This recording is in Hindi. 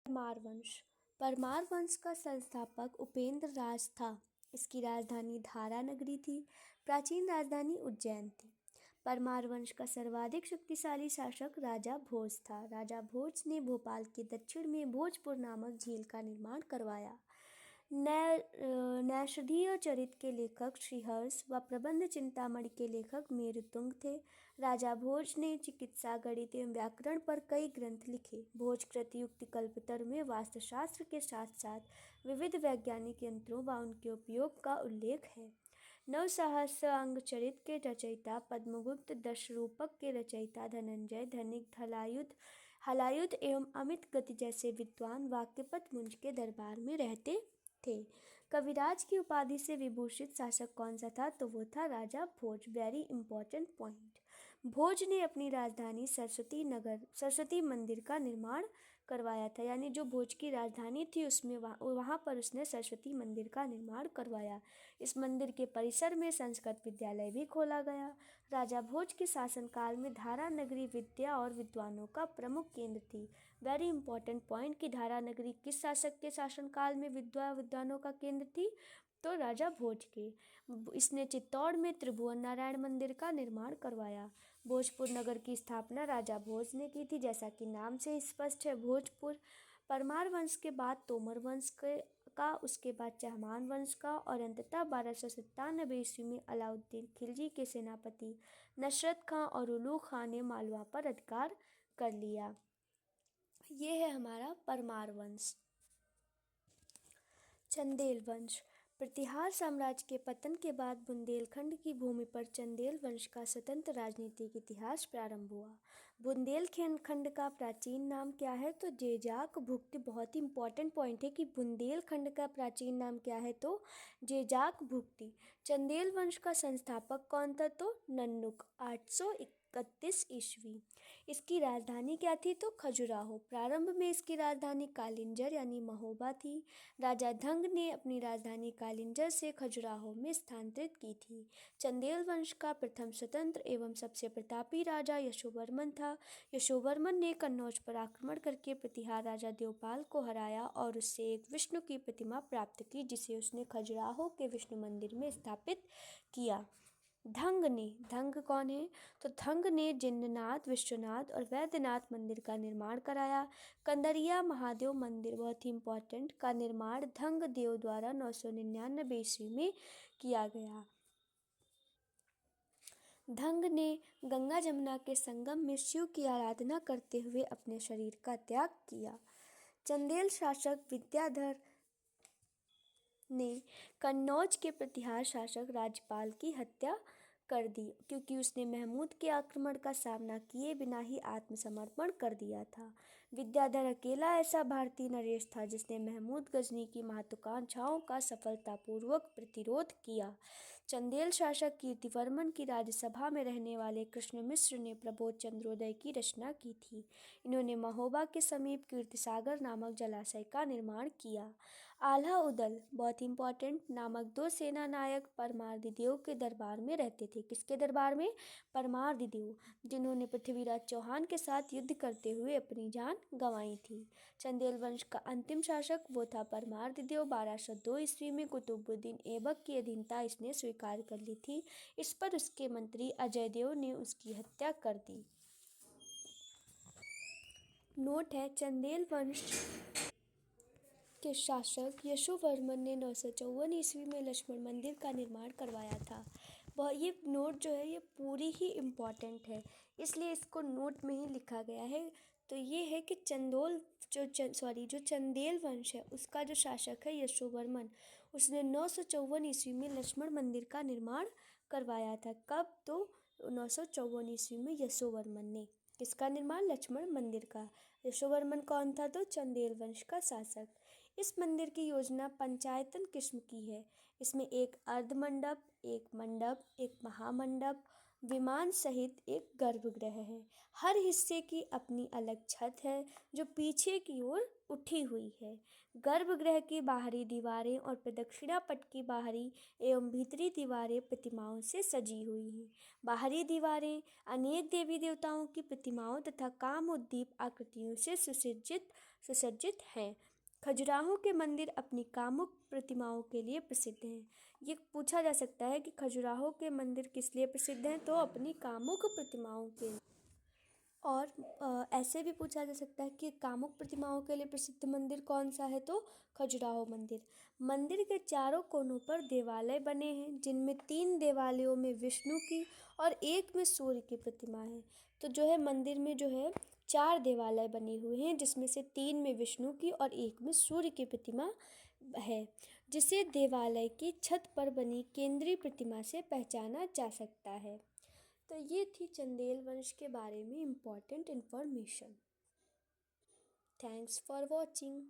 परमार वंश। परमार वंश का संस्थापक उपेंद्र राज था। इसकी राजधानी धारा नगरी थी। प्राचीन राजधानी उज्जैन थी। परमार वंश का सर्वाधिक शक्तिशाली शासक राजा भोज था। राजा भोज ने भोपाल के दक्षिण में भोजपुर नामक झील का निर्माण करवाया। नैषधीय चरित के लेखक श्रीहर्ष व प्रबंध चिंतामणि के लेखक मेरुतुंग थे। राजा भोज ने चिकित्सा, गणित एवं व्याकरण पर कई ग्रंथ लिखे। भोजकृत युक्ति कल्पतरु में वास्तुशास्त्र के साथ साथ विविध वैज्ञानिक यंत्रों व उनके उपयोग का उल्लेख है। नवसहस्रांग चरित के रचयिता पद्मगुप्त, दशरूपक के रचयिता धनंजय, धनिक, हलायुध एवं अमित गति जैसे विद्वान वाक्यपत मुंज के दरबार में रहते थे। कविराज की उपाधि से विभूषित शासक कौन सा था? तो वो था राजा Bhoj. Very important point. Bhoj ने अपनी राजधानी सरस्वती मंदिर का निर्माण करवाया था। यानी जो भोज की राजधानी थी उसमें वहाँ पर उसने सरस्वती मंदिर का निर्माण करवाया। इस मंदिर के परिसर में संस्कृत विद्यालय भी खोला गया। राजा भोज के शासनकाल में धारा नगरी विद्या और विद्वानों का प्रमुख केंद्र थी। वेरी इंपॉर्टेंट पॉइंट कि धारा नगरी किस शासक के शासनकाल में विद्वानों का केंद्र थी? तो राजा भोज के। इसने चित्तौड़ में त्रिभुवन नारायण मंदिर का निर्माण करवाया। भोजपुर नगर की स्थापना राजा भोज ने की थी। जैसा कि नाम से स्पष्ट है, भोजपुर परमार वंश के बाद तोमर वंश का, उसके बाद चहमान वंश का और अंततः 1297 ईस्वी में अलाउद्दीन खिलजी के सेनापति नसरत खां और उलू खां ने मालवा पर अधिकार कर लिया। ये है हमारा परमार वंश। चंदेल वंश। प्रतिहार साम्राज्य के पतन के बाद बुंदेलखंड की भूमि पर चंदेल वंश का स्वतंत्र राजनीतिक इतिहास प्रारंभ हुआ। बुंदेलखंड का प्राचीन नाम क्या है? तो जेजाक भुक्ति। बहुत ही इंपॉर्टेंट पॉइंट है कि बुंदेलखंड का प्राचीन नाम क्या है? तो जेजाक भुक्ति। चंदेल वंश का संस्थापक कौन था? तो नन्नुक, 831 ईस्वी। इसकी राजधानी क्या थी? तो खजुराहो। प्रारंभ में इसकी राजधानी कालिंजर यानी महोबा थी। राजा धंग ने अपनी राजधानी कालिंजर से खजुराहो में स्थानांतरित की थी। चंदेल वंश का प्रथम स्वतंत्र एवं सबसे प्रतापी राजा यशोवर्मन था। यशोवर्मन ने कन्नौज पर आक्रमण करके प्रतिहार राजा देवपाल को हराया और उससे एक विष्णु की प्रतिमा प्राप्त की, जिसे उसने खजुराहो के विष्णु मंदिर में स्थापित किया। धंग कौन है? तो धंग ने जिन्ननाथ, विश्वनाथ और वैद्यनाथ मंदिर का निर्माण कराया। कंदरिया महादेव मंदिर, बहुत ही इंपॉर्टेंट, का निर्माण धंग देव द्वारा 999 ईस्वी में किया गया। धंग ने गंगा जमुना के संगम में शिव की आराधना करते हुए अपने शरीर का त्याग किया। चंदेल शासक विद्याधर ने कन्नौज के प्रतिहार शासक राजपाल की हत्या कर दी, क्योंकि उसने महमूद के आक्रमण का सामना किए बिना ही आत्मसमर्पण कर दिया था। विद्याधर अकेला ऐसा भारतीय नरेश था जिसने महमूद गजनी की महत्वाकांक्षाओं का सफलतापूर्वक प्रतिरोध किया। चंदेल शासक कीर्तिवर्मन की राज्यसभा में रहने वाले कृष्ण मिश्र ने प्रबोध चंद्रोदय की रचना की थी। इन्होंने महोबा के समीप कीर्तिसागर नामक जलाशय का निर्माण किया। आल्हा उदल, बहुत इंपॉर्टेंट, नामक 2 सेना नायक परमारदिदेव के दरबार में रहते थे। किसके दरबार में? परमारदिदेव, जिन्होंने पृथ्वीराज चौहान के साथ युद्ध करते हुए अपनी जान गंवाई थी। चंदेल वंश का अंतिम शासक वो था परमारदिदेव। 1202 ईस्वी में कुतुबुद्दीन ऐबक की अधीनता इसने स्वीकार कर ली थी। इस पर उसके मंत्री अजय देव ने उसकी हत्या कर दी। नोट है, चंदेल वंश के शासक यशोवर्मन ने 954 ईस्वी में लक्ष्मण मंदिर का निर्माण करवाया था। ये नोट जो है ये पूरी ही इम्पॉर्टेंट है, इसलिए इसको नोट में ही लिखा गया है। तो ये है कि जो चंदेल वंश है उसका जो शासक है यशोवर्मन, उसने 954 ईस्वी में लक्ष्मण मंदिर का निर्माण करवाया था। कब? तो 954 ईस्वी में यशोवर्मन ने किसका निर्माण? लक्ष्मण मंदिर का। यशोवर्मन कौन था? तो चंदेल वंश का शासक। इस मंदिर की योजना पंचायतन किस्म की है। इसमें एक अर्धमंडप, एक मंडप, एक महामंडप, विमान सहित एक गर्भगृह है। हर हिस्से की अपनी अलग छत है जो पीछे की ओर उठी हुई है। गर्भगृह की बाहरी दीवारें और प्रदक्षिणा पट की बाहरी एवं भीतरी दीवारें प्रतिमाओं से सजी हुई हैं। बाहरी दीवारें अनेक देवी देवताओं की प्रतिमाओं तथा कामोद्दीप आकृतियों से सुसज्जित सुसज्जित हैं। खजुराहो के मंदिर अपनी कामुक प्रतिमाओं के लिए प्रसिद्ध हैं। ये पूछा जा सकता है कि खजुराहो के मंदिर किस लिए प्रसिद्ध हैं, तो अपनी कामुक प्रतिमाओं के। और ऐसे भी पूछा जा सकता है कि कामुक प्रतिमाओं के लिए प्रसिद्ध मंदिर कौन सा है, तो खजुराहो मंदिर। मंदिर के चारों कोनों पर देवालय बने हैं, जिनमें 3 देवालयों में विष्णु की और एक में सूर्य की प्रतिमा है। तो जो है मंदिर में जो है 4 देवालय बने हुए हैं, जिसमें से 3 में विष्णु की और एक में सूर्य की प्रतिमा है, जिसे देवालय की छत पर बनी केंद्रीय प्रतिमा से पहचाना जा सकता है। तो ये थी चंदेल वंश के बारे में important information. Thanks for watching.